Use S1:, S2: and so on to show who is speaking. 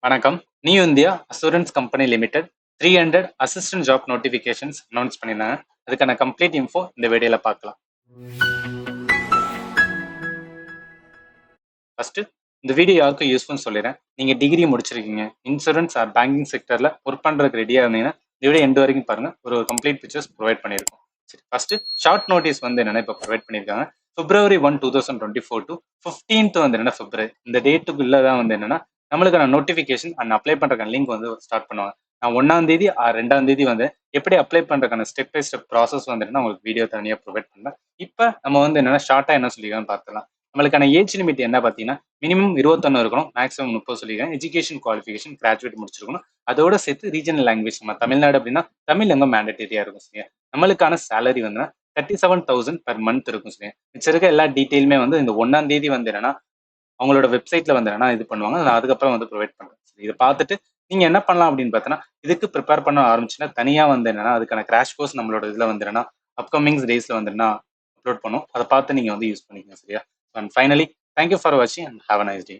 S1: வணக்கம். New India assurance company limited 300 assistant job notifications announce பண்ணியிருந்தாங்க. அதுக்கான கம்ப்ளீட் இன்ஃபோ இந்த வீடியோல பார்க்கலாம். ஃபர்ஸ்ட் இந்த வீடியோ யாருக்கும் யூஸ்ஃபுல் சொல்லிடுறேன். நீங்க டிகிரி முடிச்சிருக்கீங்க, இன்சூரன்ஸ் ஆர் பேங்கிங் செக்டர்ல ஒர்க் பண்றதுக்கு ரெடியா இருந்தீங்கன்னா இந்த வீடியோ எண்டு வரைக்கும் பாருங்க. ஒரு கம்ப்ளீட் பிக்சர்ஸ் ப்ரொவைட் பண்ணியிருக்கோம். சரி, ஃபர்ஸ்ட் ஷார்ட் நோட்டீஸ் வந்து என்னன்னா இப்போ ப்ரொவைட் பண்ணியிருக்காங்க. February 1, 2024 டு 15th வந்து என்னன்னா February இந்த டேட்டுக்குள்ள தான் வந்து என்னன்னா நம்மளுக்கான நோட்டிஃபிகேஷன் அண்ட் அப்ளை பண்றதுக்கான லிங்க் வந்து ஸ்டார்ட் பண்ணுவாங்க. நான் 1ஆம் தேதி ஆர் 2ஆம் தேதி வந்து எப்படி அப்ளை பண்றதுக்கான ஸ்டெப் பை ஸ்டெப் ப்ராசஸ் வந்து என்னன்னா உங்களுக்கு வீடியோ தனியாக ப்ரொவைட் பண்ணேன். இப்போ நம்ம வந்து என்னன்னா ஷார்ட்டா என்ன சொல்லிக்கலாம் பார்த்துலாம். நம்மளுக்கான ஏஜ் லிமிட் என்ன பார்த்தீங்கன்னா மினிமம் 21 இருக்கணும், மேக்ஸிமம் 30 சொல்லியிருக்கேன். எஜுகேஷன் குவாலிஃபிகேஷன் கிராஜுவேட் முடிச்சிருக்கணும். அதோட சேர்த்து ரீஜனல் லாங்குவேஜ் நம்ம தமிழ்நாடு அப்படின்னா தமிழ் எங்க மேண்டேட்டரியா இருக்கும் சரியா. நம்மளுக்கான சேலரி வந்து 37,000 பெர் மந்த் இருக்கும் சரியா. மிச்சம் இருக்க எல்லா டீட்டெயிலுமே வந்து இந்த 1ஆம் தேதி வந்து என்னன்னா அவங்களோட வெப்சைட்ல வந்து என்னன்னா இது பண்ணுவாங்க. நான் அதுக்கப்புறம் வந்து ப்ரொவைட் பண்றேன். சரி, இதை பார்த்துட்டு நீங்க என்ன பண்ணலாம் அப்படின்னு பார்த்தீங்கன்னா இதுக்கு ப்ரிப்பேர் பண்ண ஆரம்பிச்சுன்னா தனியா வந்து என்னன்னா அதுக்கான கிராஷ் கோர்ஸ் நம்மளோட இதுல வந்து என்னன்னா அப்கமிங் டேஸ்ல வந்து என்ன அப்லோட் பண்ணும். அதை பார்த்து நீங்க வந்து யூஸ் பண்ணிக்கங்க சரியா. அண்ட் ஃபைனலி தேங்க்யூ ஃபார் வாட்சிங் and have a nice day.